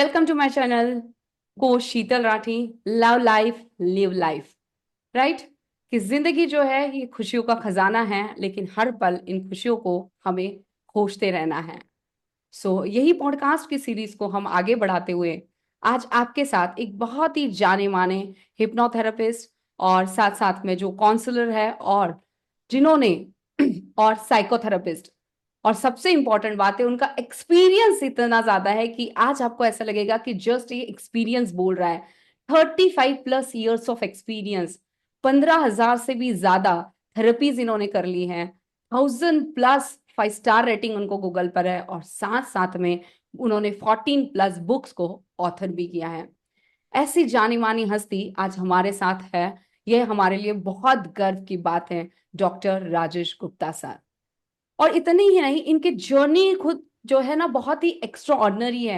Welcome to my channel coach Sheetal Rathi. Love life live life, right. कि जिंदगी जो है ये खुशियों का खजाना है, लेकिन हर पल इन खुशियों को हमें खोजते रहना है। यही पॉडकास्ट की सीरीज को हम आगे बढ़ाते हुए आज आपके साथ एक बहुत ही जाने माने हिप्नोथेरेपिस्ट और साथ साथ में जो काउंसलर है और जिन्होंने और साइकोथेरेपिस्ट, और सबसे इंपॉर्टेंट बात है उनका एक्सपीरियंस इतना ज्यादा है कि आज आपको ऐसा लगेगा कि जस्ट ये एक्सपीरियंस बोल रहा है। 35+ ईयर्स ऑफ एक्सपीरियंस, 15,000 से भी ज्यादा थेरेपीज इन्होंने कर ली हैं, 1,000+ 5 स्टार रेटिंग उनको गूगल पर है, और साथ साथ में उन्होंने 14+ बुक्स को ऑथर भी किया है। ऐसी जानी मानी हस्ती आज हमारे साथ है। यह हमारे लिए बहुत गर्व की बात है, डॉक्टर राजेश गुप्ता सर। और इतनी ही नहीं, इनकी जर्नी खुद जो है ना बहुत ही एक्स्ट्रा ऑर्डिनरी है।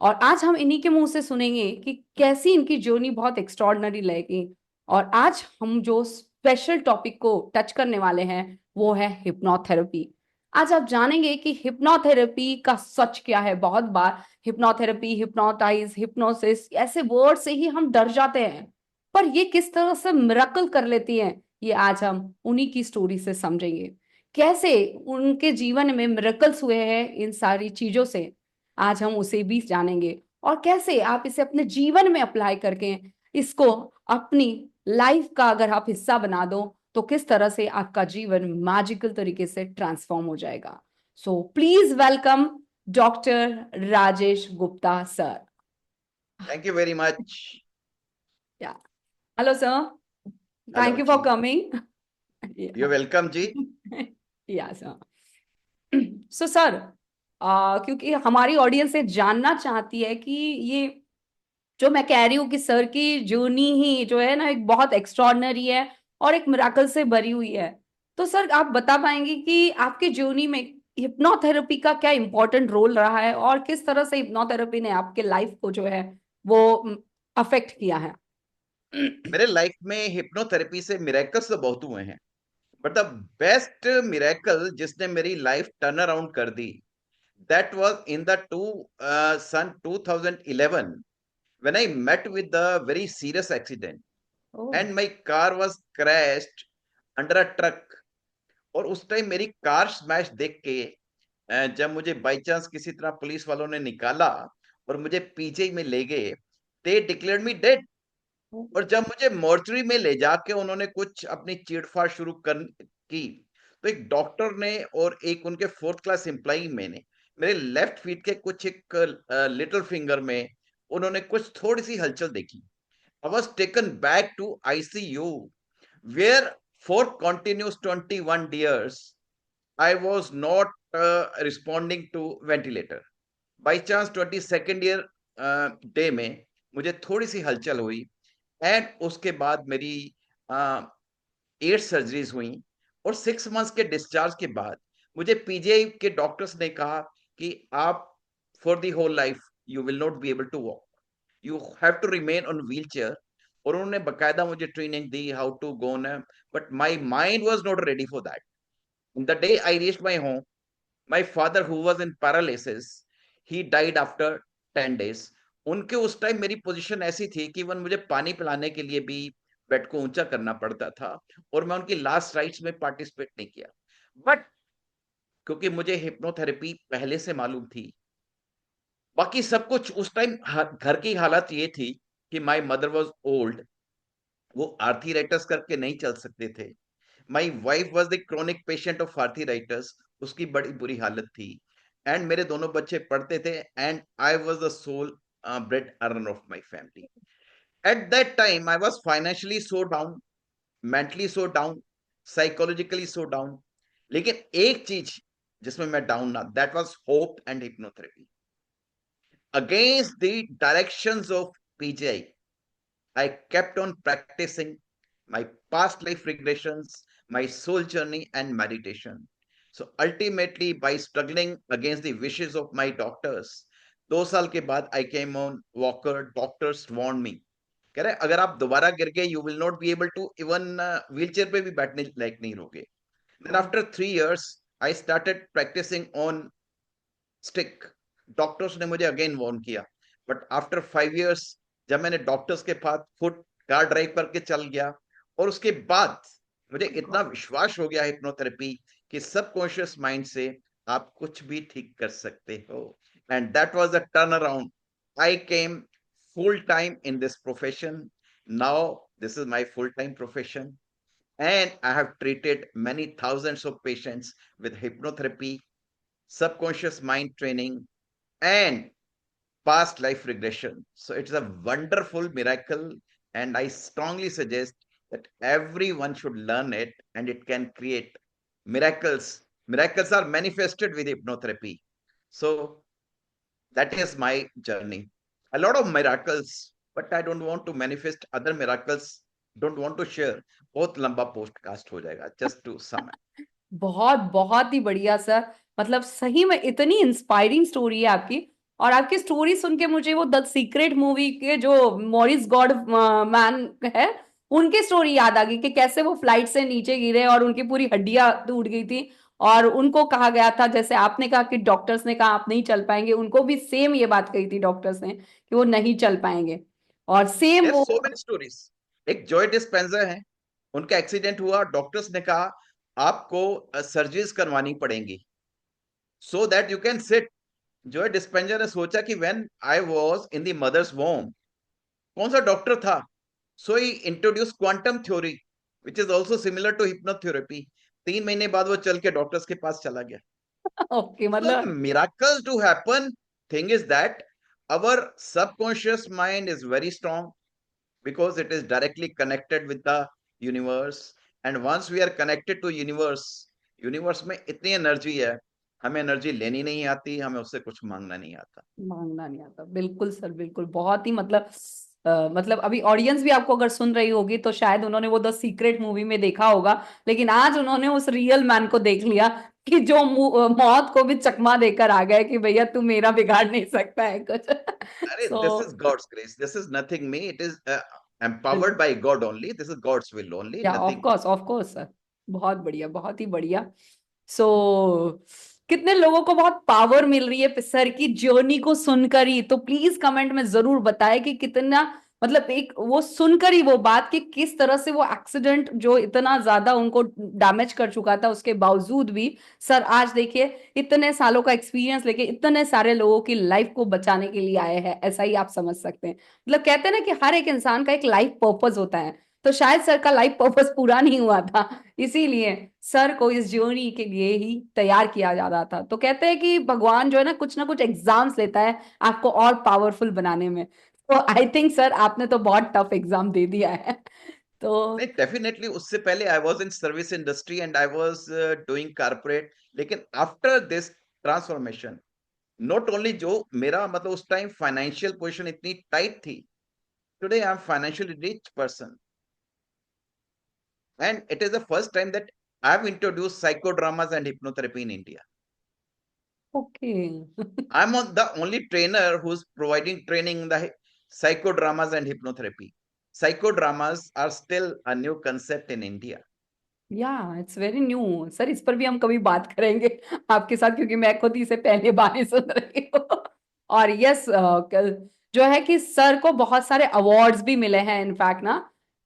और आज हम इन्हीं के मुंह से सुनेंगे कि कैसी इनकी जर्नी बहुत एक्स्ट्रा ऑर्डिनरी लगेगी। और आज हम जो स्पेशल टॉपिक को टच करने वाले हैं वो है हिप्नोथेरेपी। आज आप जानेंगे कि हिप्नोथेरेपी का सच क्या है। बहुत बार हिप्नोथेरेपी, हिप्नोटाइज, हिप्नोसिस ऐसे वर्ड से ही हम डर जाते हैं, पर ये किस तरह से मिरेकल कर लेती हैं, ये आज हम उन्हीं की स्टोरी से समझेंगे। कैसे उनके जीवन में मिरेकल्स हुए हैं इन सारी चीजों से, आज हम उसे भी जानेंगे। और कैसे आप इसे अपने जीवन में अप्लाई करके इसको अपनी लाइफ का अगर आप हिस्सा बना दो तो किस तरह से आपका जीवन मैजिकल तरीके से ट्रांसफॉर्म हो जाएगा। Please welcome doctor Rajesh Gupta sir. Thank you very much. या hello sir, Hello, thank you for Ji. Coming. You're welcome, Ji. या सर। सो सर, क्योंकि हमारी ऑडियंस से जानना चाहती है कि ये जो मैं कह रही हूँ कि सर की जर्नी ही जो है ना एक बहुत एक्स्ट्रॉर्डनरी है और एक मिराकल से भरी हुई है। तो सर आप बता पाएंगे कि आपकी जर्नी में हिप्नोथेरेपी का क्या इंपॉर्टेंट रोल रहा है और किस तरह से हिप्नोथेरेपी ने आपके लाइफ को जो है वो अफेक्ट किया है। मेरे लाइफ में हिप्नोथेरेपी से मिरेकल्स तो बहुत हुए हैं, बट द बेस्ट मिरेकल जिसने मेरी लाइफ टर्न अराउंड कर दी, that was in the sun 2011 when I met with a very serious accident oh. and my car was crashed under a truck. और उस टाइम मेरी कार स्मैश देख के जब मुझे बाई चांस किसी तरह पुलिस वालों ने निकाला और मुझे पीछे में ले गए, दे डिक्लेयर्ड मी डेड। और जब मुझे मॉर्चरी में ले जाके उन्होंने कुछ अपनी चीड़फाड़ शुरू कर की, तो एक डॉक्टर ने और एक उनके फोर्थ क्लास एम्प्लॉई में ने मेरे लेफ्ट फीट के कुछ एक लिटिल फिंगर में उन्होंने कुछ थोड़ी सी हलचल देखी। I was taken back to ICU where for continuous 21 years I was not responding to ventilator. By chance 22nd year day में मुझे थोड़ी सी हलचल हुई एंड उसके बाद मेरी 8 सर्जरीज हुई। और 6 मंथ्स के डिस्चार्ज के बाद मुझे PGI के डॉक्टर्स ने कहा कि आप for the whole life you will not be able to walk, you have to remain on wheel chair. और उन्होंने बकायदा मुझे ट्रेनिंग दी हाउ टू गो न, but my mind was not ready for that. The day I reached my home, my father who was in paralysis, he died after 10 days. उनके उस time मेरी position ऐसी थी कि इवन मुझे पानी पिलाने के लिए भी बेड को ऊंचा करना पड़ता था, और मैं उनकी लास्ट राइट्स में पार्टिसिपेट नहीं किया। बट क्योंकि मुझे हिप्नोथेरेपी पहले से मालूम थी, बाकी सब कुछ उस टाइम घर की हालत ये थी कि माय मदर वाज ओल्ड, वो आर्थराइटिस करके नहीं चल सकते थे। My wife was the chronic patient of arthritis, उसकी बड़ी बुरी हालत थी। एंड मेरे दोनों बच्चे पढ़ते थे and I was the sole bread earner of my family. At that time I was financially so down, mentally so down, psychologically so down. लेकिन एक चीज जिसमें मैं डाउन ना, that was hope and hypnotherapy. Against the directions of PGI, I kept on practicing my past life regressions, my soul journey, and meditation. So ultimately, by struggling against the wishes of my doctors, 2 साल के बाद I came on walker. Doctors warned me, कह रहे अगर आप दोबारा गिर गए you will not be able to even wheelchair पे भी बैठने लायक नहीं रहोगे. Then after 3 years, I started practicing on stick. Doctors ने मुझे अगेन वार्न किया, बट आफ्टर 5 years जब मैंने डॉक्टर्स के पास खुद कार ड्राइव करके चल गया, और उसके बाद मुझे इतना विश्वास हो गया हिप्नोथेरेपी कि सबकॉन्शियस माइंड से आप कुछ भी ठीक कर सकते हो, and that was a turn around. I came full time in this profession. Now this is my full time profession, and I have treated many thousands of patients with hypnotherapy, subconscious mind training, and past life regression. So it's a wonderful miracle, and I strongly suggest that everyone should learn it, and it can create miracles. Miracles are manifested with hypnotherapy. So that is my journey. A lot of miracles, but I don't want to manifest other miracles. Don't want to share. बहुत लंबा podcast हो जाएगा. Just to sum it. बहुत बहुत ही बढ़िया sir. मतलब सही में इतनी इंस्पायरिंग स्टोरी है आपकी। और आपकी स्टोरी सुन के मुझे वो द सीक्रेट मूवी के जो मॉरिस गॉड मैन है उनकी स्टोरी याद आ गई कि कैसे वो फ्लाइट से नीचे गिरे और उनकी पूरी हड्डियां टूट गई थी। और उनको कहा गया था, जैसे आपने कहा कि डॉक्टर्स ने कहा आप नहीं चल पाएंगे, उनको भी सेम ये बात कही थी डॉक्टर्स ने कि वो नहीं चल पाएंगे। और सेम There's वो। so many stories. एक जॉय डिस्पेंसर है, उनका एक्सीडेंट हुआ, डॉक्टर्स ने कहा आपको सर्जरीज करवानी पड़ेंगी so that you can sit. Joy dispenser ने सोचा कि when I was in the mother's womb, कौन सा डॉक्टर था? So he introduced quantum theory, which is also similar to hypnotherapy. 3 महीने बाद वो चल के डॉक्टर्स के पास चला गया. ओके So मतलब। miracles do happen. Thing is that our subconscious mind is very strong because it is directly connected with the universe. And once we are connected to universe में इतनी एनर्जी है, हमें energy लेनी नहीं आती, हमें उससे कुछ मांगना नहीं आता. मांगना नहीं आता। बिल्कुल सर, बिल्कुल। बहुत ही मतलब मतलब अभी ऑडियंस भी आपको अगर सुन रही होगी तो शायद उन्होंने वो द सीक्रेट मूवी में देखा होगा, लेकिन आज उन्होंने उस रियल मैन को देख लिया कि जो मौत को भी चकमा देकर आ गए कि भैया तू मेरा बिगाड़ नहीं सकता है कुछ। अरे this is so God's grace. This is nothing me. It is empowered by God only. This is God's will only. या Nothing. Of course sir. बहुत बढ़िया, बहुत ही बढ़िया। सो कितने लोगों को बहुत पावर मिल रही है सर की जर्नी को सुनकर ही, तो प्लीज कमेंट में जरूर बताएं कि कितना मतलब एक वो सुनकर ही वो बात कि किस तरह से वो एक्सीडेंट जो इतना ज्यादा उनको डैमेज कर चुका था उसके बावजूद भी सर आज देखिए इतने सालों का एक्सपीरियंस लेके इतने सारे लोगों की लाइफ को बचाने के लिए आए हैं। ऐसा ही आप समझ सकते हैं। मतलब कहते हैं ना कि हर एक इंसान का एक लाइफ पर्पस होता है, तो शायद सर का लाइफ पर्पस पूरा नहीं हुआ था, इसीलिए सर को इस जर्नी के लिए ही तैयार किया जा रहा था। तो कहते हैं कि भगवान जो है ना कुछ एग्जाम्स लेता है आपको और पावरफुल बनाने में। तो आई थिंक सर आपने तो बहुत टफ एग्जाम दे दिया है। तो नहीं, डेफिनेटली उससे पहले I was in service industry and I was doing corporate. लेकिन after this transformation, not only जो मेरा मतलब उस टाइम फाइनेंशियल पोजीशन इतनी टाइट थी, today I am financially rich person, and it is the first time that I have introduced psychodramas and hypnotherapy in India. Okay. I am the only trainer who's providing training in the psychodramas and hypnotherapy. Psychodramas are still a new concept in India. या it's very new sir, इस पर भी हम कभी बात करेंगे आपके साथ, क्योंकि मैं खुद ही से पहले बार ही सुन रही हूँ। और यस, जो है कि सर को बहुत सारे अवार्ड्स भी मिले हैं इनफैक्ट ना,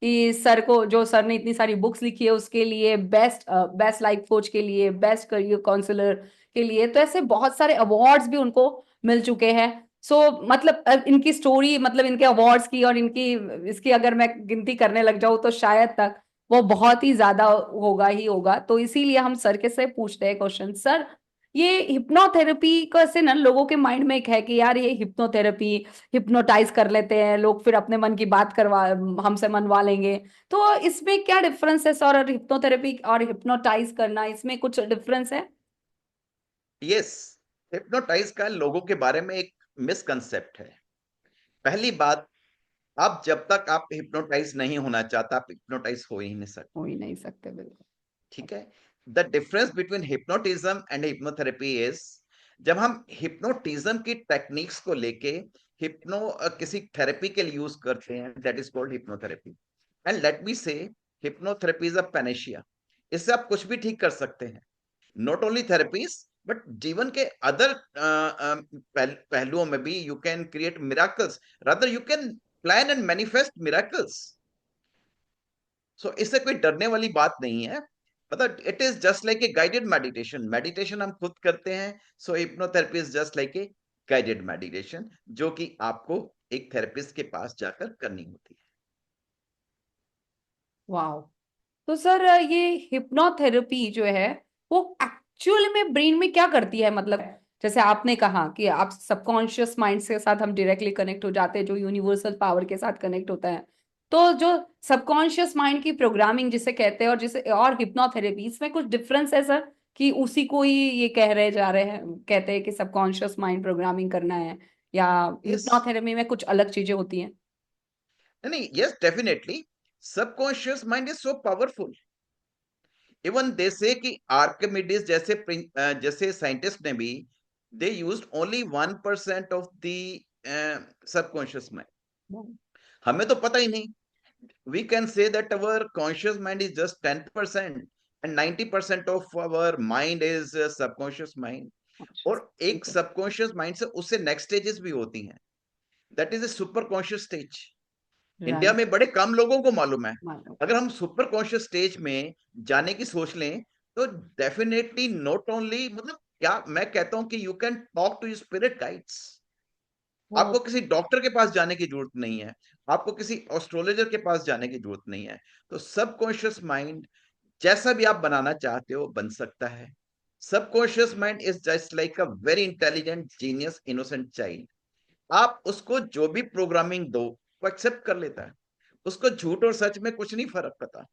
कि सर को जो सर ने इतनी सारी बुक्स लिखी है उसके लिए, बेस्ट लाइफ कोच के लिए, बेस्ट करियर काउंसलर के लिए, तो ऐसे बहुत सारे अवार्ड्स भी उनको मिल चुके हैं। सो मतलब इनकी स्टोरी, मतलब इनके अवार्ड्स की और इनकी इसकी अगर मैं गिनती करने लग जाऊं तो शायद तक वो बहुत ही ज्यादा होगा ही होगा। तो इसीलिए हम सर के से पूछते हैं क्वेश्चन। सर ये हिप्नोथेरेपी को ऐसे ना लोगों के माइंड में एक है कि यार ये हिप्नोथेरेपी, हिप्नोटाइज कर लेते हैं लोग, फिर अपने मन की बात करवा हमसे मनवा लेंगे। तो इसमें क्या डिफरेंस है सर, और हिप्नोथेरेपी और हिप्नोटाइज करना, इसमें कुछ डिफरेंस है? Yes, hypnotize का लोगों के बारे में एक मिसकंसेप्ट है. पहली बात, आप जब तक आप हिप्नोटाइज नहीं होना चाहता, आप हिप्नोटाइज हो ही नहीं सकते. हो ही नहीं सकते, बिल्कुल। ठीक है. The difference between hypnotism and hypnotherapy is, जब हम हिप्नोटिज्म की टेक्निक्स को लेके किसी थेरेपी के लिए यूज करते हैं, that is called hypnotherapy. And let me से, हिप्नोथेरेपी इज अ पैनेशिया. इससे आप कुछ भी ठीक कर सकते हैं. नॉट ओनली थेरेपीज, बट जीवन के अदर पहलुओं में भी you can create miracles, rather you can plan and manifest miracles. So इससे कोई डरने वाली बात नहीं है, मतलब it is just like a guided meditation. Meditation हम खुद करते हैं, so hypnotherapy is just like a guided meditation, जो कि आपको एक थेरेपिस्ट के पास जाकर करनी होती है। वाह। तो सर ये हिप्नोथेरेपी जो है वो एक्चुअल में ब्रेन में क्या करती है? मतलब जैसे आपने कहा कि आप सबकॉन्शियस माइंड के साथ हम डायरेक्टली कनेक्ट हो जाते हैं, जो यूनिवर्सल पावर के साथ कनेक्ट होता है। तो जो सबकॉन्शियस माइंड की प्रोग्रामिंग जिसे कहते हैं, और जिसे और हिप्नोथेरेपी, इसमें कुछ डिफरेंस है सर? कि उसी को ही ये कह रहे जा रहे हैं, कहते हैं कि सबकॉन्शियस माइंड प्रोग्रामिंग करना है, या यस, हिप्नोथेरेपी में कुछ अलग चीजें होती हैं? नहीं, yes, definitely subconscious mind is so powerful. Even they से कि आर्किमिडीज जैसे जैसे साइंटिस्ट ने भी, they used only 1% of the subconscious mind. हमें तो पता ही नहीं। We can say that our conscious mind is just 10% and 90% of our mind is subconscious mind। और एक बिल्कुल। सबकॉन्शियस माइंड से उससे नेक्स्ट स्टेजेस भी होती हैं, that is a super conscious stage. India right. में बड़े कम लोगों को मालूम है। मानो। अगर हम सुपर कॉन्शियस स्टेज में जाने की सोच लें, तो डेफिनेटली नॉट ओनली, मतलब क्या मैं कहता हूं कि you can talk to your spirit guides. ओ। आपको किसी डॉक्टर के पास जाने की जरूरत नहीं है, आपको किसी एस्ट्रोलॉजर के पास जाने की जरूरत नहीं है। तो सबकॉन्शियस माइंड जैसा भी आप बनाना चाहते हो बन सकता है। Subconscious mind is just like a very intelligent genius innocent child. आप उसको जो भी प्रोग्रामिंग दो वो एक्सेप्ट कर लेता है। उसको झूठ और सच में कुछ नहीं फर्क पता।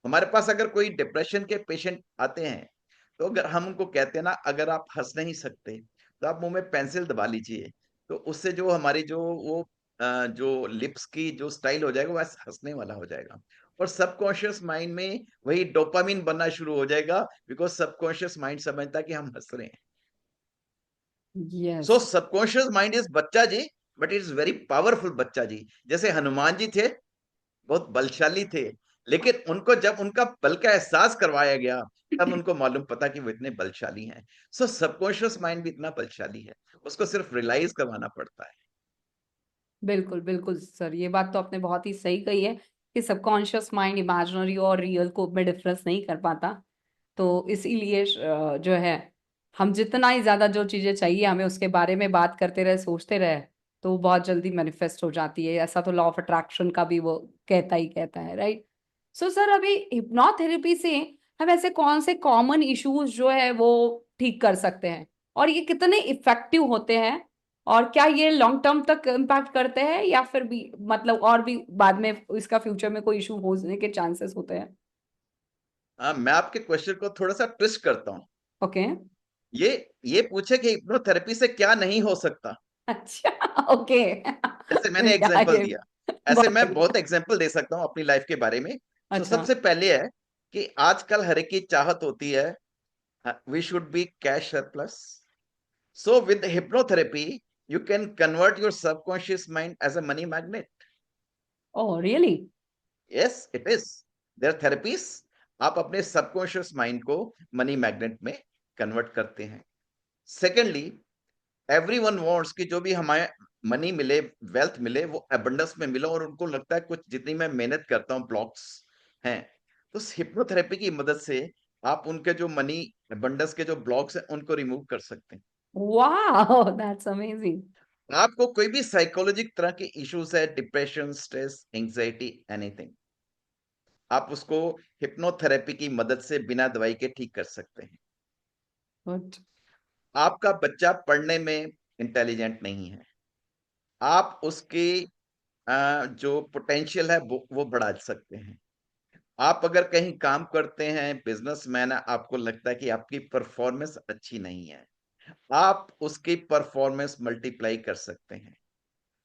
हमारे पास अगर कोई डिप्रेशन के पेशेंट आते हैं, तो अगर हम उनको कहते हैं ना, अगर आप हंस नहीं सकते तो आप मुंह में पेंसिल दबा लीजिए, तो उससे जो हमारी जो वो जो लिप्स की जो स्टाइल हो जाएगा, वो ऐसे हंसने वाला हो जाएगा। और सबकॉन्शियस माइंड में वही डोपामिन बनना शुरू हो जाएगा, बिकॉज सबकॉन्शियस माइंड समझता है कि हम हंस रहे हैं। Yes. So subconscious mind is बच्चा जी, but it is very powerful बच्चा जी। जैसे हनुमान जी थे, बहुत बलशाली थे, लेकिन उनको जब उनका बल का एहसास करवाया गया, तब उनको मालूम पता कि वो इतने बलशाली हैं। सो सबकॉन्शियस माइंड भी इतना बलशाली है, उसको सिर्फ रियलाइज करवाना पड़ता है। बिल्कुल बिल्कुल सर, ये बात तो आपने बहुत ही सही कही है कि सबकॉन्शियस माइंड इमेजिनरी और रियल को में डिफरेंस नहीं कर पाता। तो इसीलिए जो है, हम जितना ही ज्यादा जो चीजें चाहिए हमें उसके बारे में बात करते रहे, सोचते रहे, तो वो बहुत जल्दी मैनिफेस्ट हो जाती है। ऐसा तो लॉ ऑफ अट्रैक्शन का भी वो कहता ही कहता है, राइट? सो सर, अभी हिप्नोथेरेपी से हम ऐसे कौन से कॉमन इश्यूज जो है वो ठीक कर सकते हैं, और ये कितने इफेक्टिव होते हैं, और क्या ये लॉन्ग टर्म तक इम्पैक्ट करते हैं, या फिर भी मतलब और भी बाद में इसका फ्यूचर में कोई इशू होने के चांसेस होते हैं? मैं आपके क्वेश्चन को थोड़ा सा ट्विस्ट करता हूँ। ओके। ये ये पूछे कि हिप्नोथेरेपी से क्या नहीं हो सकता। अच्छा। ओके। जैसे मैंने एग्जाम्पल आगे। दिया, ऐसे बहुत मैं बढ़िया। बहुत एग्जाम्पल दे सकता हूँ अपनी लाइफ के बारे में। तो अच्छा। सबसे पहले है कि आजकल हर एक की चाहत होती है, we should be cash surplus. So with the hypnotherapy, you can convert your subconscious mind as a money magnet. Oh really? Yes, it is. There are therapies. आप अपने सबकॉन्शियस माइंड को मनी मैग्नेट में convert करते हैं। Secondly, everyone wants कि जो भी हमारे मनी मिले, वेल्थ मिले, वो अबंडेंस में मिले, और उनको लगता है कुछ जितनी मैं मेहनत करता हूँ ब्लॉक्स हैं। तो हिप्नोथेरेपी की मदद से आप उनके जो मनी अबंडेंस के जो ब्लॉक्स हैं उनको रिमूव कर सकते हैं। वाह, दैट्स अमेजिंग। आपको कोई भी साइकोलॉजिक तरह के इश्यूज है, डिप्रेशन, स्ट्रेस, एंजाइटी, एनीथिंग, आप उसको हिप्नोथेरेपी की मदद से बिना दवाई के ठीक कर सकते हैं। गुड। आपका बच्चा पढ़ने में इंटेलिजेंट नहीं है, आप उसकी जो पोटेंशियल है वो बढ़ा सकते हैं। आप अगर कहीं काम करते हैं, बिजनेसमैन है, आपको लगता है कि आपकी परफॉर्मेंस अच्छी नहीं है, आप उसकी परफॉर्मेंस मल्टीप्लाई कर सकते हैं।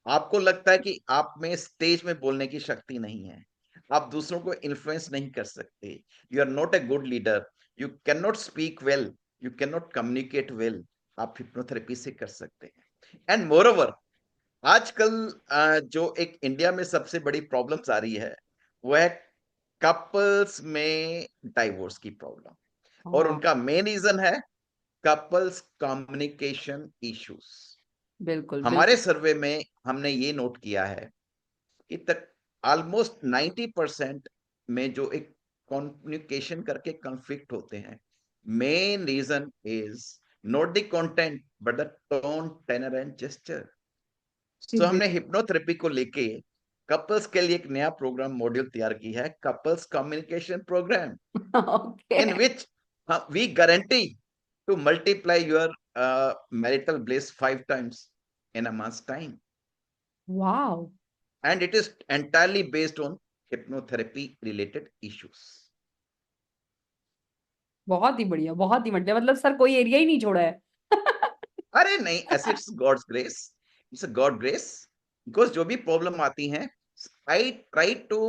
आपको लगता है कि आप में स्टेज में बोलने की शक्ति नहीं है, आप दूसरों को इन्फ्लुएंस नहीं कर सकते, you are not a good leader, you can not speak well, you can not communicate well, आप हिप्नोथेरेपी से कर सकते हैं। एंड मोर ओवर, आजकल जो एक इंडिया में सबसे बड़ी प्रॉब्लम्स आ रही है, वो है कपल्स में डाइवोर्स की प्रॉब्लम। और हाँ। उनका मेन रीजन है कपल्स कम्युनिकेशन इश्यूज। बिल्कुल हमारे बिल्कुल। सर्वे में हमने ये नोट किया है कि तक ऑलमोस्ट 90% में जो एक कम्युनिकेशन करके कॉन्फ्लिक्ट होते हैं, main reason is not the content but the tone, tenor and gesture. जी सो हमने बिल्कुल। हिप्नोथेरेपी को लेके कपल्स के लिए एक नया प्रोग्राम मॉड्यूल तैयार की है, couples communication programme, okay. in which we guarantee to multiply your marital bliss 5 times in a month's time. Wow. And it is entirely based on hypnotherapy related issues. बहुत ही बढ़िया, बहुत ही बढ़िया, मतलब सर कोई area ही नहीं छोड़ा है। अरे नहीं, ऐसे it's God's grace, it's a God grace. Because जो भी प्रॉब्लम आती हैं, आई ट्राई टू,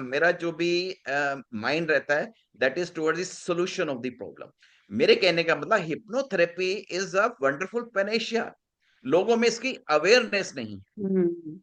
मेरा जो भी माइंड रहता है, that is towards the solution of the problem. मेरे कहने का मतलब hypnotherapy is a wonderful Panacea, लोगों में इसकी अवेयरनेस नहीं है। हम्म।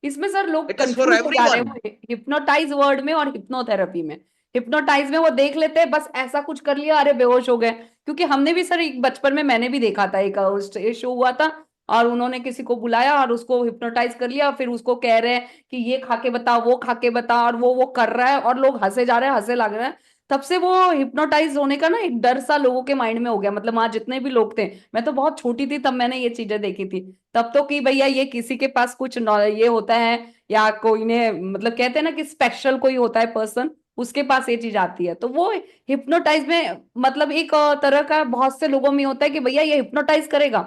इसमें सर लोग इट इज फॉर कंफ्यूज हो जा रहे एवरीवन। हैं हिप्नोटाइज वर्ड में और हिप्नोथेरेपी में। हिप्नोटाइज में वो देख लेते हैं बस ऐसा कुछ कर लिया, अरे बेहोश हो गए। क्योंकि हमने भी सर एक बचपन में मैंने भी देखा था, एक शो हुआ था और उन्होंने किसी को बुलाया और उसको हिप्नोटाइज कर लिया, फिर उसको कह रहे हैं कि ये खा के बता, वो खा के बता, और वो कर रहा है और लोग हंसे जा रहे हैं, हंसे लग रहे हैं। तब से वो हिप्नोटाइज होने का ना एक डर सा लोगों के माइंड में हो गया। मतलब वहां जितने भी लोग थे, मैं तो बहुत छोटी थी तब मैंने ये चीजें देखी थी। तब तो कि भैया ये किसी के पास कुछ ये होता है, या कोई ने मतलब कहते हैं ना कि स्पेशल कोई होता है पर्सन, उसके पास ये चीज आती है। तो वो हिप्नोटाइज में मतलब एक तरह का बहुत से लोगों में होता है कि भैया ये हिप्नोटाइज करेगा।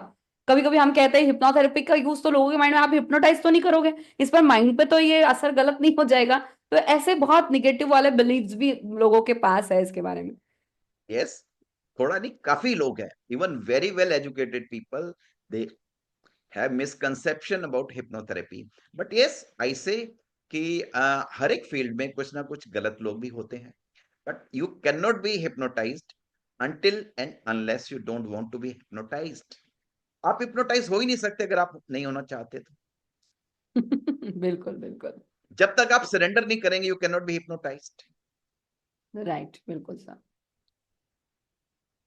कभी कभी हम कहते हैं हिप्नोथेरेपी का यूज तो लोगों के माइंड में, आप हिप्नोटाइज तो नहीं करोगे, इस पर माइंड पे तो ये असर गलत नहीं हो जाएगा। तो ऐसे बहुत निगेटिव वाले बिलीव्स भी लोगों के पास है इसके बारे में। यस, थोड़ा नहीं, काफी लोग हैं, even very well educated people, they have misconception about hypnotherapy. But yes, I say कि हर एक फील्ड में कुछ ना कुछ गलत लोग भी होते हैं, but you can not be hypnotised until and unless you don't want to be hypnotized. आप हिप्नोटाइज हो ही नहीं सकते अगर आप नहीं होना चाहते तो। बिल्कुल बिल्कुल। जब तक आप सरेंडर नहीं करेंगे, you can not be hypnotised. Right, बिल्कुल सर।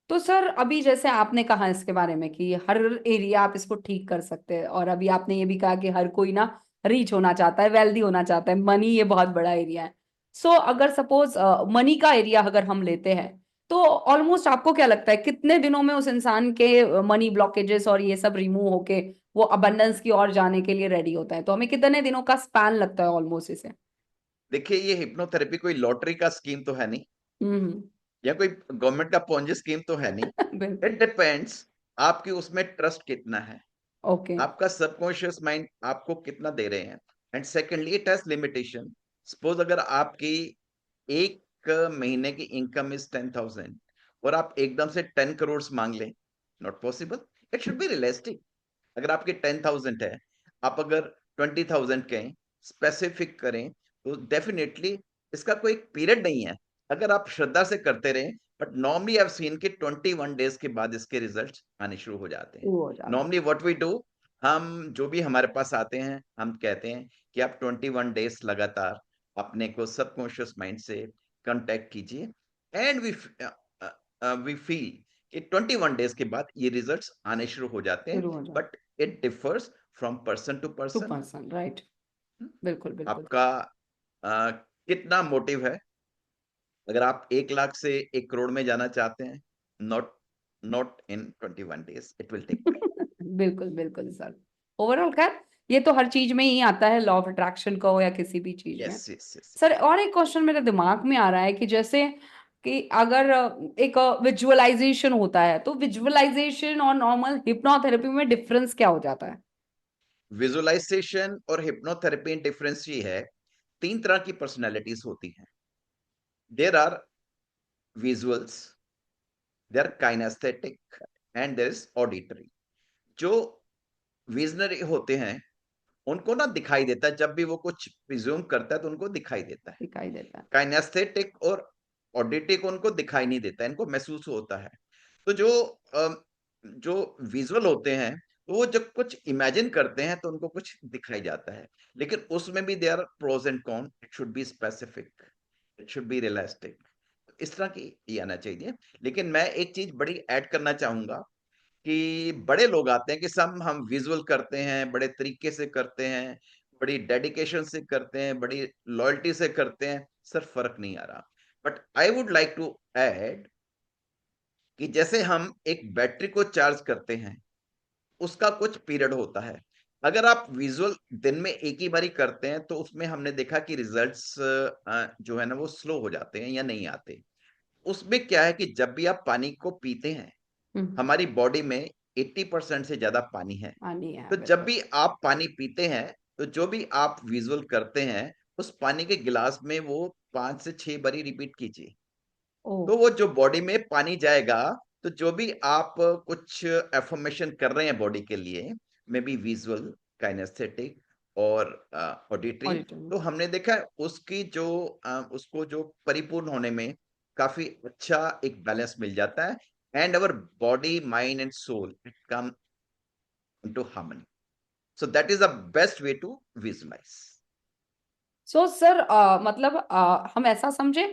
तो सर अभी जैसे आपने कहा इसके बारे में कि हर एरिया आप इसको ठीक कर सकते हैं, और अभी आपने ये भी कहा कि हर कोई ना रीच होना चाहता है, वेल्दी होना चाहता है, मनी ये बहुत बड़ा एरिया है। सो अगर सपोज मनी का एरिया अगर हम लेते हैं, तो ऑलमोस्ट आपको क्या लगता है कितने दिनों में उस इंसान के मनी ब्लॉकेजेस और ये सब रिमूव होके वो अबंडेंस की ओर जाने के लिए रेडी होता है? तो हमें कितने दिनों का स्पैन लगता है ऑलमोस्ट इसे? देखिए, ये हिप्नोथेरेपी कोई लॉटरी का स्कीम तो है नहीं, हम्म। या कोई गवर्नमेंट का पोंजी स्कीम तो है नहीं। बिल्कुल। इट डिपेंड्स, आपकी उसमें ट्रस्ट कितना है, ओके। आपका सबकॉन्शियस माइंड आपको कितना दे रहे हैं। And secondly it has limitation. Suppose अगर आपकी एक महीने की इनकम इज 10,000 और आप एकदम से 10 करोड़ मांग लें, not possible. It should be realistic. अगर आपके 10,000 है, आप अगर 20,000 कहें, स्पेसिफिक करें, तो डेफिनेटली इसका कोई पीरियड नहीं है। अगर आप श्रद्धा से करते रहें, but normally I have seen कि 21 डेज के बाद इसके रिजल्ट्स आने शुरू हो जाते हैं। वो हो जाता नॉर्मली व्हाट वी डू, हम जो भी हमारे पास आते हैं, हम कहते हैं कि आप 21 डेज लगातार अपने को सबकॉन्शियस माइंड से कांटेक्ट कीजिए, एंड वी फील कि 21 डेज के बाद ये रिजल्ट्स आने शुरू हो जाते है, हैं। शुरू हो जाता। But it differs from person to to person. Person, right. बिल्कुल बिल्कुल। आपका कितना मोटिव है। अगर आप 1 लाख से 1 करोड़ में जाना चाहते हैं, not not in 21 days, it will take time. बिल्कुल बिल्कुल सर। ओवरऑल खैर ये तो हर चीज में ही आता है, लॉ ऑफ अट्रैक्शन का हो या किसी भी चीज में। Yes yes yes. सर और एक क्वेश्चन मेरे दिमाग में आ रहा है कि जैसे कि अगर एक विजुअलाइजेशन होता है, तो विजुअलाइजेशन और नॉर्मल हिप्नोथेरेपी में डिफरेंस क्या हो जाता है? विजुअलाइजेशन और हिप्नोथेरेपी डिफरेंस ये है, 3 तरह की पर्सनैलिटीज होती हैं। There are visuals, there kinaesthetic, and there is auditory. जो विजनरी होते हैं, उनको ना दिखाई देता है, जब भी वो कुछ प्रिज्यूम करता है तो उनको दिखाई देता है। दिखाई देता है। काइनेस्थेटिक और ऑडिटिक उनको दिखाई नहीं देता, इनको महसूस होता है। तो जो विजुअल होते हैं, तो वो जब कुछ इमेजिन करते हैं तो उनको कुछ दिखाई जाता है। लेकिन उसमें भी there are pros and con, it should be specific, it should be realistic. इस तरह की ये आना चाहिए। लेकिन मैं एक चीज बड़ी ऐड करना चाहूंगा कि बड़े लोग आते हैं कि सब हम विजुअल करते हैं, बड़े तरीके से करते हैं, बड़ी डेडिकेशन से करते हैं, बड़ी लॉयल्टी से करते हैं, सर फर्क नहीं आ रहा। But I would like to add कि जैसे हम एक बैटरी को चार्ज करते हैं, उसका कुछ पीरियड होता है। अगर आप विजुअल दिन में एक ही बारी करते हैं तो उसमें हमने देखा कि रिजल्ट्स जो है ना वो स्लो हो जाते हैं या नहीं आते। उसमें क्या है कि जब भी आप पानी को पीते हैं, हम्म। हमारी बॉडी में 80% से ज्यादा पानी है। पानी है तो जब बिल्कुल। भी आप पानी पीते हैं, तो जो भी आप विजुअल करते हैं, उस पानी के गिलास में वो 5 से 6 बारी रिपीट कीजिए। ओ। तो वो जो बॉडी में पानी जाएगा, तो जो भी आप कुछ अफर्मेशन कर रहे हैं बॉडी के लिए, मे बी विजुअल, काइनेस्थेटिक और ऑडिटरी, ऑडिटर। तो हमने देखा है उसकी जो उसको जो परिपूर्ण होने में काफी अच्छा एक बैलेंस मिल जाता है, and our body, mind and soul it come into harmony. So that is the best way to visualise. So sir मतलब हम ऐसा समझे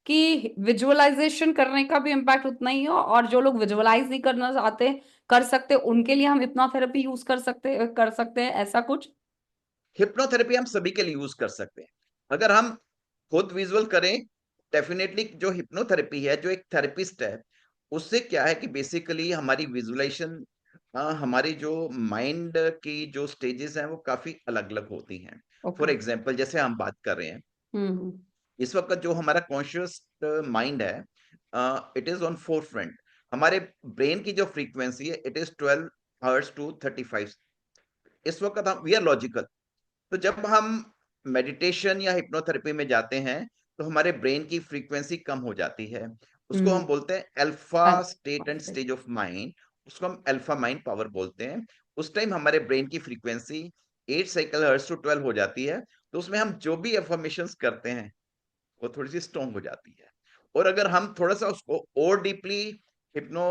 कि विजुअलाइजेशन करने का भी इम्पैक्ट उतना ही हो, और जो लोग विजुअलाइज नहीं करना चाहते कर सकते उनके लिए हम हिप्नोथेरेपी यूज कर सकते हैं, ऐसा कुछ? हिप्नोथेरेपी हम सभी के लिए यूज कर सकते हैं। अगर हम खुद विजुअल करें, डेफिनेटली जो हिप्नोथेरेपी है, जो एक थेरेपिस्ट है, उससे क्या है कि बेसिकली हमारी विजुअलाइजेशन, हमारी जो माइंड की जो स्टेजेस हैं वो काफी अलग अलग होती हैं। ओके। फॉर एग्जाम्पल जैसे हम बात कर रहे हैं, हम्म। इस वक्त जो हमारा कॉन्शियस माइंड है, it is on four front. हमारे ब्रेन की जो फ्रीक्वेंसी है, इट इज 12 हर्ट्ज टू 35। इस वक्त हम वी आर लॉजिकल। तो जब हम मेडिटेशन या हिप्नोथेरेपी में जाते हैं, तो हमारे ब्रेन की फ्रीक्वेंसी कम हो जाती है। उसको हम हम्म। बोलते हैं alpha state and perfect. Stage of mind. उसको हम अल्फा माइंड पावर बोलते हैं। उस टाइम हमारे ब्रेन की फ्रीक्वेंसी 8 साइकिल हर्ट्ज टू 12 हो जाती है। तो उसमें हम जो भी अफर्मेशंस करते हैं, वो थोड़ी सी स्ट्रॉन्ग हो जाती है। और अगर हम थोड़ा सा उसको और डीपली हिप्नो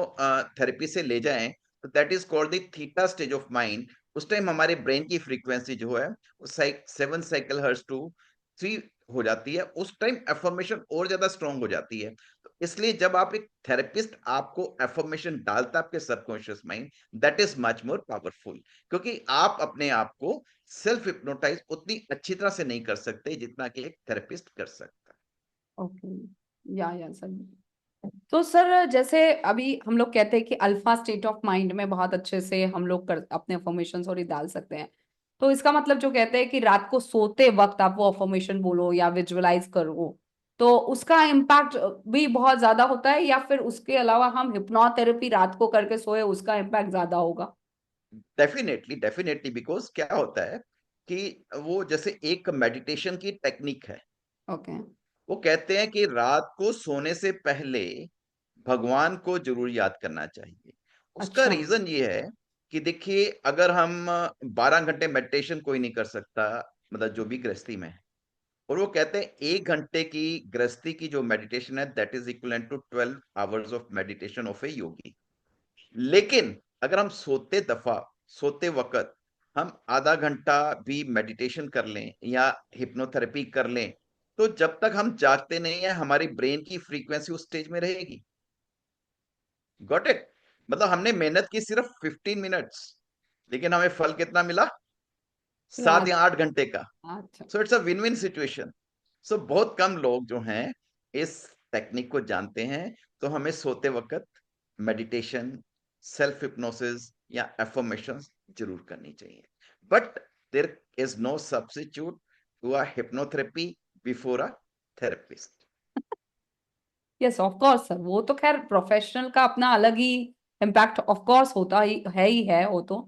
थेरेपी से ले जाएं, तो that is called the theta stage of mind. उस टाइम हमारे ब्रेन की फ्रीक्वेंसी जो है वो 7 साइकिल हर्ट्ज टू 3 हो जाती है। उस टाइम एफर्मेशन और ज्यादा स्ट्रॉन्ग हो जाती है। तो इसलिए जब आप एक थेरेपिस्ट आपको एफर्मेशन डालता है आपके subconscious mind, that is much more powerful. क्योंकि आप अपने आप को सेल्फ हिप्नोटाइज उतनी अच्छी तरह से नहीं कर सकते जितना कि एक थेरेपिस्ट कर सकता है। ओके। या सर, तो सर जैसे अभी हम लोग कहते हैं कि अल्फा स्टेट ऑफ माइंड में बहुत अच्छे से हम लोग अपने अफर्मेशन और डाल सकते हैं। तो इसका मतलब जो कहते हैं कि रात को सोते वक्त आप वो अफर्मेशन बोलो या विजुअलाइज करो, तो उसका इम्पैक्ट भी बहुत ज्यादा होता है, या फिर उसके अलावा हम हिप्नोथेरेपी रात को करके सोए उसका इम्पैक्ट ज्यादा होगा? डेफिनेटली डेफिनेटली, बिकॉज क्या होता है कि वो जैसे एक मेडिटेशन की टेक्निक है। ओके। वो कहते हैं कि रात को सोने से पहले भगवान को जरूर याद करना चाहिए। उसका अच्छा। रीजन ये है कि देखिए, अगर हम 12 घंटे मेडिटेशन कोई नहीं कर सकता, मतलब जो भी गृहस्थी में है, और वो कहते हैं 1 घंटे की गृहस्थी की जो मेडिटेशन है, that is equal to 12 hours of meditation of a yogi. लेकिन अगर हम सोते वक्त हम आधा घंटा भी मेडिटेशन कर लें या हिप्नोथेरेपी कर लें, तो जब तक हम जागते नहीं है, हमारी ब्रेन की फ्रीक्वेंसी उस स्टेज में रहेगी। Got it? मतलब हमने मेहनत की सिर्फ 15 मिनट्स, लेकिन हमें फल कितना मिला? 7 या 8 घंटे का। अच्छा। So it's a win win situation. So बहुत कम लोग जो हैं इस टेक्निक को जानते हैं। तो हमें सोते वक्त मेडिटेशन, सेल्फ हिप्नोसिस या एफर्मेशंस जरूर करनी चाहिए। But there is no substitute to a hypnotherapy before a therapist. Yes of course sir, वो तो खैर प्रोफेशनल का अपना अलग ही इम्पैक्ट ऑफ कोर्स होता ही है वो तो।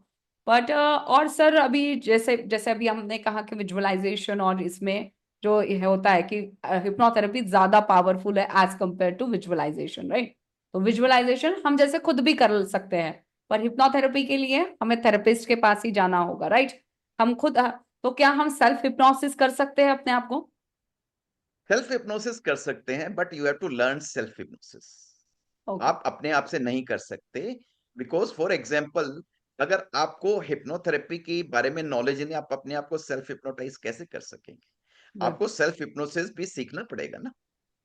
बट और सर अभी जैसे जैसे अभी हमने कहा कि विजुअलाइजेशन और इसमें जो ये होता है कि हिप्नोथेरेपी ज्यादा पावरफुल है as compare to visualisation, right? तो विजुअलाइजेशन हम जैसे खुद भी कर सकते हैं, पर हिप्नोथेरेपी के लिए हमें थेरेपिस्ट के पास ही जाना होगा, राइट? हम खुद तो क्या हम सेल्फ हिप्नोसिस कर सकते हैं अपने आप को? सेल्फ हिप्नोसिस कर सकते हैं, but you have to learn self hypnosis. Okay. आप अपने आप से नहीं कर सकते। बिकॉज फॉर एग्जाम्पल, अगर आपको हिप्नोथेरेपी के बारे में नॉलेज नहीं, आप अपने आप को सेल्फ हिप्नोटाइज कैसे कर सकेंगे? बट आपको सेल्फ हिप्नोसिस भी सीखना पड़ेगा ना।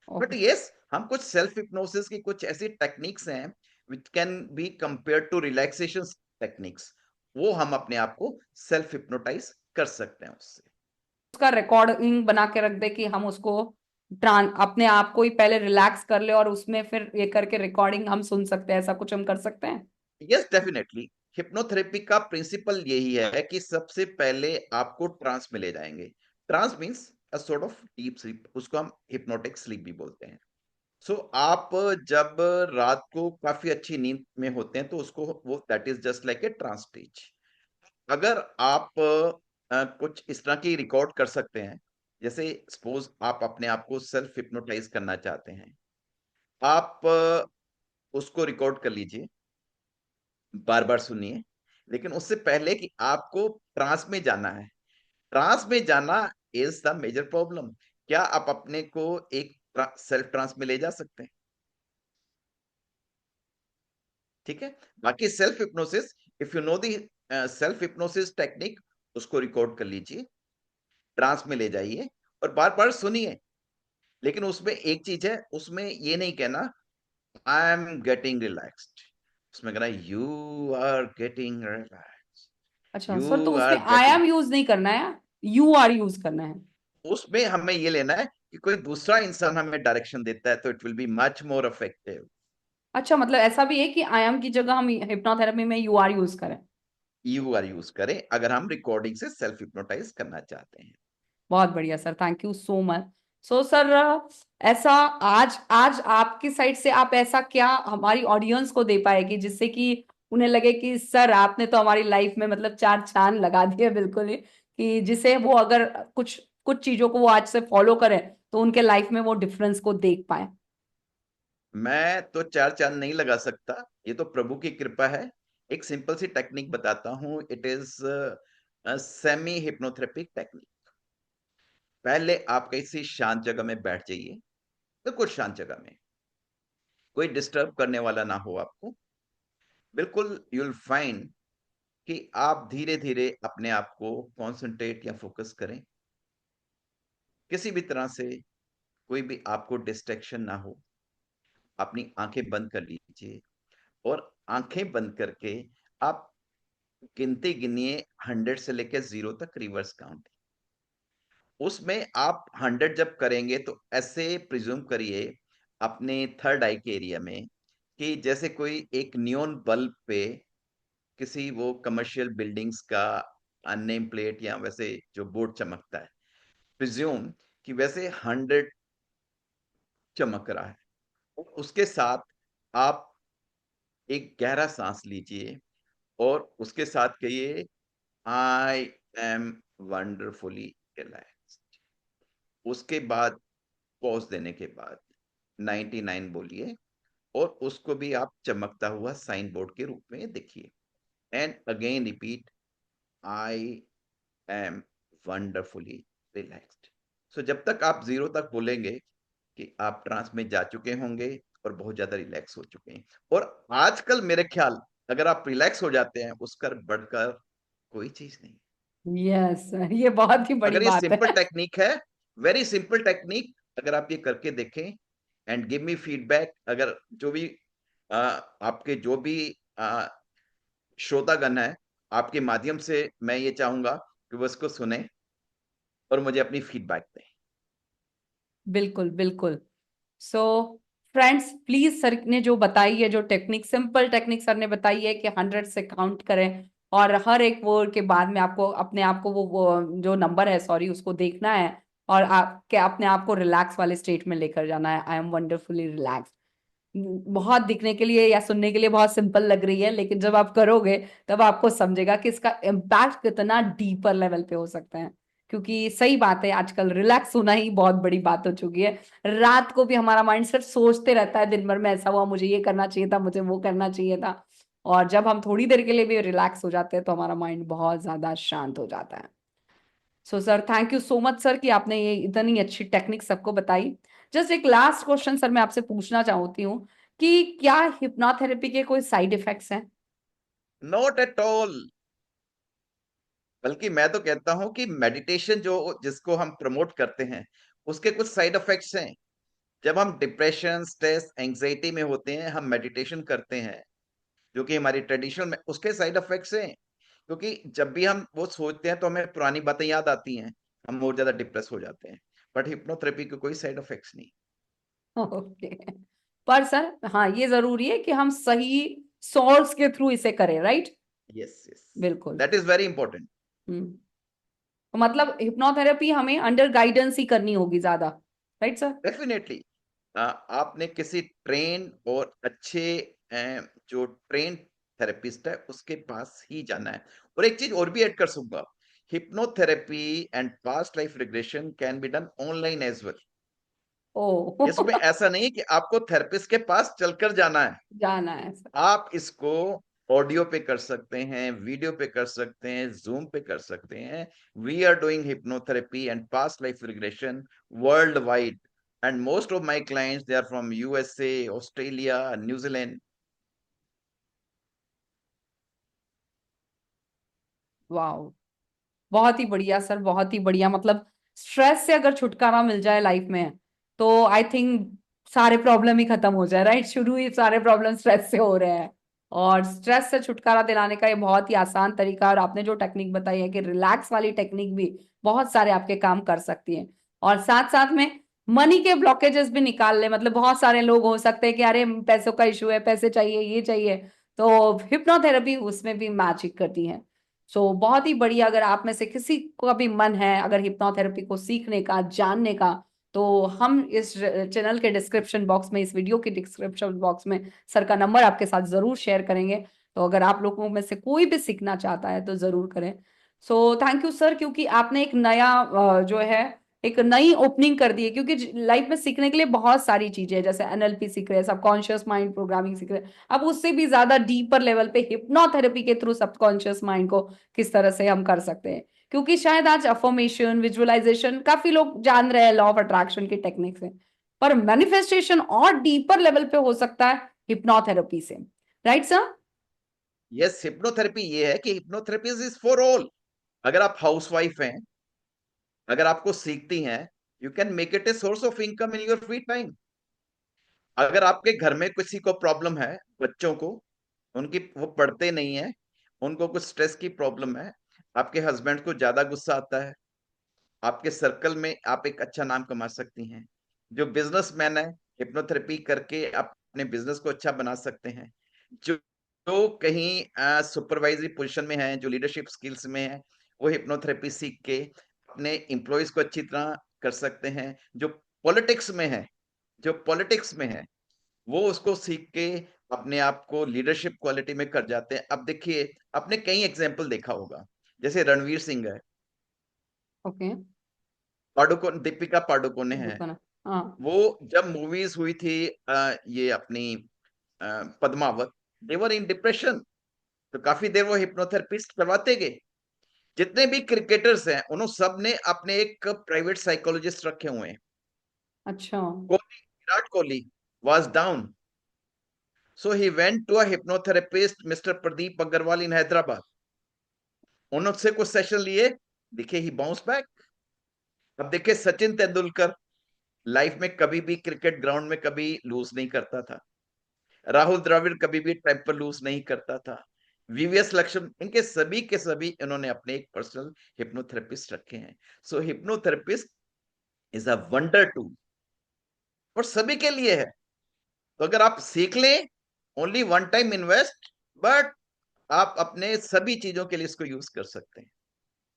But okay. यस, हम कुछ सेल्फ हिप्नोसिस की कुछ ऐसी टेक्निक्स हैं which can be compare to relaxation techniques, वो हम अपने आप को सेल्फ हिप्नोटाइज कर सकते हैं उससे। उसका रिकॉर्डिंग बना के रख दे कि हम उसको अपने आप को ही पहले रिलैक्स कर ले और उसमें फिर ये करके रिकॉर्डिंग हम सुन सकते हैं, ऐसा कुछ हम कर सकते हैं? यस डेफिनेटली, हिप्नोथेरेपी का प्रिंसिपल यही है कि सबसे पहले आपको ट्रांस में ले जाएंगे। Trance means a sort of deep sleep, उसको हम हिप्नोटिक स्लीप भी बोलते हैं। सो आप जब रात को काफी अच्छी नींद में होते हैं तो उसको वो that is just like a trance stage. अगर आप कुछ इस तरह की रिकॉर्ड कर सकते हैं, जैसे सपोज आप अपने आप को सेल्फ हिप्नोटाइज करना चाहते हैं, आप उसको रिकॉर्ड कर लीजिए, बार बार सुनिए, लेकिन उससे पहले कि आपको ट्रांस में जाना है। ट्रांस में जाना इज द मेजर प्रॉब्लम। क्या आप अपने को एक सेल्फ ट्रांस में ले जा सकते हैं? ठीक है। बाकी self hypnosis, if you know the self hypnosis technique, उसको रिकॉर्ड कर लीजिए, ट्रांस में ले जाइए और बार बार सुनिए। लेकिन उसमें एक चीज है, उसमें ये नहीं कहना आई एम गेटिंग रिलैक्स्ड, उसमें कहना यू आर गेटिंग रिलैक्स, अच्छा सर, तो यू उसमें are I getting. Am use नहीं करना है, यू आर यूज करना है? उसमें हमें ये लेना है कि कोई दूसरा इंसान हमें डायरेक्शन देता है तो it will be much more effective. अच्छा, मतलब ऐसा भी है कि आई एम की जगह हम हिप्नोथेरेपी में यू आर यूज करें? यू आर यूज करें अगर हम रिकॉर्डिंग से सेल्फ हिप्नोटाइज करना चाहते हैं। बहुत बढ़िया sir, thank you so much. So sir, ऐसा आज आज आपकी साइड से आप ऐसा क्या हमारी ऑडियंस को दे पाएगी जिससे कि उन्हें लगे कि सर आपने तो हमारी लाइफ में मतलब चार चांद लगा दिए बिल्कुल ही, कि जिसे वो अगर कुछ कुछ चीजों को वो आज से फॉलो करें तो उनके लाइफ में वो डिफरेंस को देख पाए? मैं तो चार चांद नहीं लगा सकता, ये तो प्रभु की कृपा है। एक सिंपल सी टेक्निक बताता हूँ, इट इज सेमी हिप्नोथेरेपिक टेक्निक। पहले आप किसी शांत जगह में बैठ जाइए, बिल्कुल शांत जगह में, कोई डिस्टर्ब करने वाला ना हो आपको। बिल्कुल यू विल फाइंड कि आप धीरे धीरे अपने आप को कॉन्सेंट्रेट या फोकस करें, किसी भी तरह से कोई भी आपको डिस्ट्रैक्शन ना हो। अपनी आंखें बंद कर लीजिए और आंखें बंद करके आप गिनती गिनिए, 100 से लेकर 0 तक रिवर्स काउंट। उसमें आप 100 जब करेंगे तो ऐसे प्रिज्यूम करिए अपने थर्ड आई के एरिया में कि जैसे कोई एक नियॉन बल्ब पे किसी वो कमर्शियल बिल्डिंग्स का नेम प्लेट या वैसे जो बोर्ड चमकता है, प्रिज्यूम कि वैसे 100 चमक रहा है। उसके साथ आप एक गहरा सांस लीजिए और उसके साथ कहिए आई एम वंडरफुली रिलैक्स्ड। उसके बाद पॉज देने के बाद 99 बोलिए और उसको भी आप चमकता हुआ साइन बोर्ड के रूप में देखिए। And again repeat I am wonderfully relaxed. So जब तक आप 0 तक बोलेंगे कि आप ट्रांस में जा चुके होंगे और बहुत ज्यादा रिलैक्स हो चुके हैं। और आजकल मेरे ख्याल अगर आप रिलैक्स हो जाते हैं उसका बढ़कर कोई चीज नहीं। यस, ये बहुत ही बड़ी अगर ये बात सिंपल है। टेक्निक है, वेरी सिंपल टेक्निक, अगर आप ये करके देखें एंड गिव मी फीडबैक, अगर जो भी आपके जो भी श्रोतागण है, आपके माध्यम से मैं ये चाहूंगा कि वो इसको सुने और मुझे अपनी फीडबैक दें। बिल्कुल बिल्कुल। सो फ्रेंड्स, प्लीज सर ने जो बताई है, जो टेक्निक, सिंपल टेक्निक सर ने बताई है कि 100 से काउंट करें और हर एक वर्ड के बाद में आपको अपने आप को वो जो नंबर है, सॉरी, उसको देखना है और आपके अपने आप को रिलैक्स वाले स्टेट में लेकर जाना है। आई एम वंडरफुली रिलैक्स। बहुत दिखने के लिए या सुनने के लिए बहुत सिंपल लग रही है, लेकिन जब आप करोगे तब आपको समझेगा कि इसका इम्पैक्ट कितना डीपर लेवल पे हो सकता है। क्योंकि सही बात है, आजकल रिलैक्स होना ही बहुत बड़ी बात हो चुकी है। रात को भी हमारा माइंड सिर्फ सोचते रहता है, दिन भर में ऐसा हुआ, मुझे ये करना चाहिए था, मुझे वो करना चाहिए था। और जब हम थोड़ी देर के लिए भी रिलैक्स हो जाते हैं तो हमारा माइंड बहुत ज्यादा शांत हो जाता है। So sir, thank you so much sir कि आपने ये इतनी अच्छी टेक्निक सबको बताई। जस्ट एक लास्ट क्वेश्चन सर मैं आपसे पूछना चाहती हूँ कि क्या हिप्नोथेरेपी के कोई साइड इफेक्ट्स हैं? Not at all. बल्कि मैं तो कहता हूं कि मेडिटेशन जो जिसको हम प्रमोट करते हैं उसके कुछ साइड इफेक्ट्स हैं। जब हम डिप्रेशन, स्ट्रेस, एंजाइटी में होते हैं, हम मेडिटेशन करते हैं, जो कि हमारी ट्रेडिशनल में उसके साइड इफेक्ट्स हैं, क्योंकि जब भी हम वो सोचते हैं तो हमें पुरानी बातें याद आती हैं, हम और ज्यादा डिप्रेस हो जाते हैं। बट हिप्नोथेरेपी के कोई साइड इफेक्ट्स नहीं। ओके। पर सर हाँ, ये जरूरी है कि हम सही सोर्स के थ्रू इसे करें, राइट? यस यस, बिल्कुल। That is very important. Hmm. तो मतलब हिप्नोथेरेपी हमें अंडर गाइडेंस ही करनी होगी ज्यादा, राइट सर? डेफिनेटली आपने किसी ट्रेन और अच्छे जो ट्रेन थेरेपिस्ट है उसके पास ही जाना है। और एक चीज और भी ऐड कर सकूंगा, hypnotherapy and past life regression can be done online as well. ओ। इसमें ऐसा नहीं है कि आपको थेरेपिस्ट के पास चलकर जाना है, जाना है सर। आप इसको ऑडियो पे कर सकते हैं, वीडियो पे कर सकते हैं, जूम पे कर सकते हैं। We are doing hypnotherapy and past life regression world wide, and most of my clients they are from USA, Australia, New Zealand. वाह, बहुत ही बढ़िया सर, बहुत ही बढ़िया। मतलब स्ट्रेस से अगर छुटकारा मिल जाए लाइफ में तो आई थिंक सारे प्रॉब्लम ही खत्म हो जाए, राइट? शुरू ही सारे प्रॉब्लम स्ट्रेस से हो रहे हैं, और स्ट्रेस से छुटकारा दिलाने का ये बहुत ही आसान तरीका है। और आपने जो टेक्निक बताई है कि रिलैक्स वाली टेक्निक भी बहुत सारे आपके काम कर सकती है। और साथ साथ में मनी के ब्लॉकेजेस भी निकाल ले। मतलब बहुत सारे लोग हो सकते हैं कि अरे पैसों का इशू है, पैसे चाहिए, ये चाहिए, तो हिप्नोथेरेपी उसमें भी मैजिक करती है। सो बहुत ही बढ़िया। अगर आप में से किसी को भी मन है अगर हिप्नोथेरेपी को सीखने का, जानने का, तो हम इस चैनल के डिस्क्रिप्शन बॉक्स में, इस वीडियो के डिस्क्रिप्शन बॉक्स में सर का नंबर आपके साथ जरूर शेयर करेंगे। तो अगर आप लोगों में से कोई भी सीखना चाहता है तो जरूर करें। सो थैंक यू सर, क्योंकि आपने एक नया जो है एक नई ओपनिंग कर दी है। क्योंकि लाइफ में सीखने के लिए बहुत सारी चीजें हैं, जैसे एनएलपी सीख रहे हैं, सबकॉन्शियस माइंड प्रोग्रामिंग सीख रहे हैं, अब उससे भी ज्यादा डीपर लेवल पे हिप्नोथेरेपी के थ्रू सबकॉन्शियस माइंड को किस तरह से हम कर सकते हैं। क्योंकि शायद आज अफर्मेशन, विजुअलाइजेशन काफी लोग जान रहे हैं लॉ ऑफ अट्रैक्शन की टेक्निक से, पर मैनिफेस्टेशन और डीपर लेवल पे हो सकता है हिप्नोथेरेपी से, राइट सर? यस, हिप्नोथेरेपी ये है कि हिप्नोथेरेपी इज फॉर ऑल। अगर आप हाउसवाइफ हैं, अगर आपको सीखती हैं, you can make it a source of income in your free time. अगर आपके घर में किसी को प्रॉब्लम है, बच्चों को, उनकी वो पढ़ते नहीं है, उनको कुछ स्ट्रेस की प्रॉब्लम है, आपके हस्बैंड को ज्यादा गुस्सा आता है, आपके सर्कल में आप एक अच्छा नाम कमा सकती हैं। जो बिजनेसमैन है, हिप्नोथेरेपी करके आप अपने बिजनेस को अच्छा बना सकते हैं। जो जो कहीं सुपरवाइजरी पोजीशन में है, जो लीडरशिप स्किल्स में है, वो हिप्नोथेरेपी सीख के अपने एम्प्लॉयज को अच्छी तरह कर सकते हैं। जो पॉलिटिक्स में है, जो पॉलिटिक्स में है, वो उसको सीख के अपने आप को लीडरशिप क्वालिटी में कर जाते हैं। अब देखिए, आपने कई एग्जाम्पल देखा होगा, जैसे रणवीर सिंह है, ओके। पाडुकोन, दीपिका पाडुकोने हैं। दुकान। हाँ। वो जब मूवीज हुई थी ये अपनी पद्मावत, देवर इन डिप्रेशन, तो काफी देर वो हिप्नोथेरेपिस्ट करवाते गए। जितने भी क्रिकेटर्स हैं, उन्होंने सब ने अपने एक प्राइवेट साइकोलॉजिस्ट रखे हुए हैं। अच्छा। Kohli, Virat Kohli was down, so he went to a hypnotherapist mister Pradeep Agarwal in Hyderabad. उनसे कुछ सेशन लिए, देखिए ही बाउंस बैक। अब देखिए सचिन तेंदुलकर लाइफ में कभी भी क्रिकेट ग्राउंड में कभी लूज नहीं करता था। राहुल द्रविड़ कभी भी टेम्पर लूज नहीं करता था। वीवीएस लक्ष्मण, इनके सभी के सभी इन्होंने अपने एक पर्सनल हिप्नोथेरेपिस्ट रखे हैं। So hypnotherapist is a wonder tool और सभी के लिए है। तो अगर आप सीख लें, only one time invest, but आप अपने सभी चीजों के लिए इसको यूज कर सकते हैं।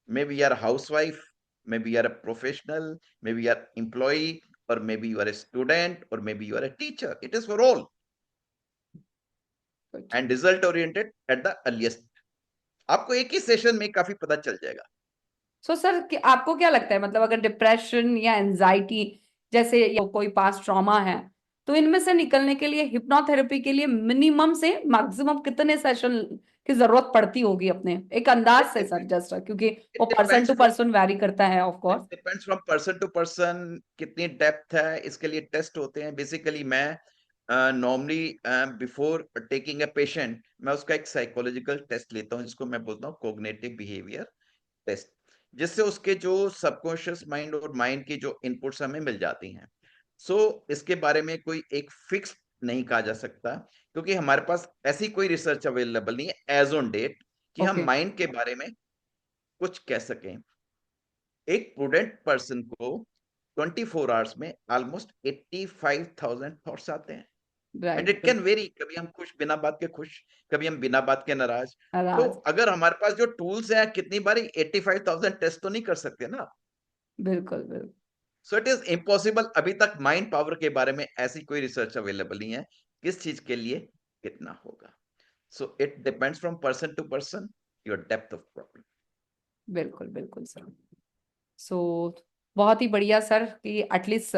Maybe are housewife, maybe are a professional, maybe are employ, और maybe you are a student, और maybe you are a teacher. It is for all good. And result oriented at the earliest. आपको एक ही session में काफी पता चल जाएगा। So sir आपको क्या लगता है, मतलब अगर डिप्रेशन या एंजाइटी जैसे या कोई पास्ट ट्रॉमा है, तो इनमें से निकलने के लिए हिप्नोथेरेपी के लिए मिनिमम से मैक्सिमम कितने सेशन की जरूरत पड़ती होगी, अपने एक अंदाज इट से सर, डिपेंड्स, जस्ट क्योंकि वो it person depends to from, person vary करता है of it course. Depends from person to person, कितनी डेप्थ है, इसके लिए टेस्ट होते हैं। बेसिकली मैं normally before taking a patient, मैं उसका एक साइकोलॉजिकल टेस्ट लेता हूँ, जिसको मैं बोलता हूँ कोग्निटिव बिहेवियर टेस्ट, जिससे उसके जो सबकॉन्शियस माइंड और माइंड की जो इनपुट्स हमें मिल जाती हैं। सो इसके बारे में कोई एक फिक्स नहीं कहा जा सकता, क्योंकि हमारे पास ऐसी कोई रिसर्च अवेलेबल नहीं है एज ऑन डेट कि हम ओके। माइंड के बारे में कुछ कह सकें। एक प्रूडेंट पर्सन को 24 आवर्स में ऑलमोस्ट 85,000 थॉट्स आते हैं, and right. It can very. कभी हम खुश, बिना बात के खुश, कभी हम बिना बात के नाराज। तो राज। अगर हमारे पास जो टूल्स हैं, कितनी बारी 85,000 टेस्ट तो नहीं कर सकते ना। बिल्कुल बिल्कुल। So it is impossible. अभी तक माइंड पावर के बारे में ऐसी कोई रिसर्च अवेलेबल नहीं है, किस चीज के लिए कितना होगा। So it depends from person to person, your depth of problem. बिल्कुल बिल्कुल सर। सो बहुत ही बढ़िया सर कि एटलीस्ट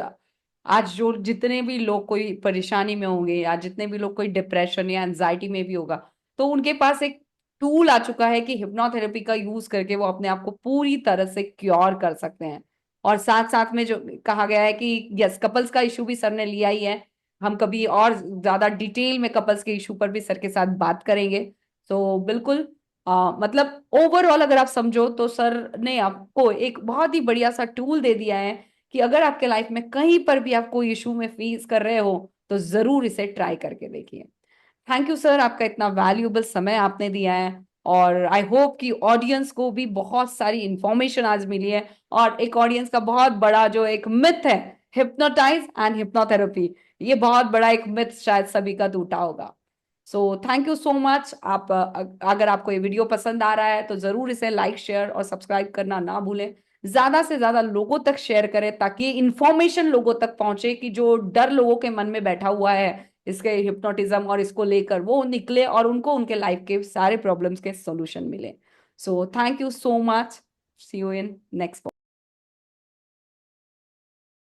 आज जो जितने भी लोग कोई परेशानी में होंगे या जितने भी लोग कोई डिप्रेशन या एंजाइटी में भी होगा, तो उनके पास एक टूल आ चुका है कि हिप्नोथेरेपी का यूज करके वो अपने आप को पूरी तरह से क्योर कर सकते हैं। और साथ साथ में जो कहा गया है कि यस, कपल्स का इशू भी सर ने लिया ही है। हम कभी और ज्यादा डिटेल में कपल्स के इशू पर भी सर के साथ बात करेंगे। तो बिल्कुल मतलब ओवरऑल अगर आप समझो तो सर ने आपको एक बहुत ही बढ़िया सा टूल दे दिया है कि अगर आपके लाइफ में कहीं पर भी आप कोई इशू में फेस कर रहे हो तो जरूर इसे ट्राई करके देखिए। थैंक यू सर, आपका इतना वैल्यूएबल समय आपने दिया है। और आई होप कि ऑडियंस को भी बहुत सारी इंफॉर्मेशन आज मिली है। और एक ऑडियंस का बहुत बड़ा जो एक मिथ है, हिप्नोटाइज एंड हिप्नोथेरेपी, ये बहुत बड़ा एक मिथ शायद सभी का टूटा होगा। सो थैंक यू सो मच। आप अगर आपको ये वीडियो पसंद आ रहा है तो जरूर इसे लाइक शेयर और सब्सक्राइब करना ना भूलें। ज्यादा से ज्यादा लोगों तक शेयर करें ताकि इंफॉर्मेशन लोगों तक पहुंचे कि जो डर लोगों के मन में बैठा हुआ है इसके हिप्नोटिज्म और इसको लेकर, वो निकले और उनको उनके लाइफ के सारे प्रॉब्लम्स के सॉल्यूशन मिले। So thank you so much. See you in next.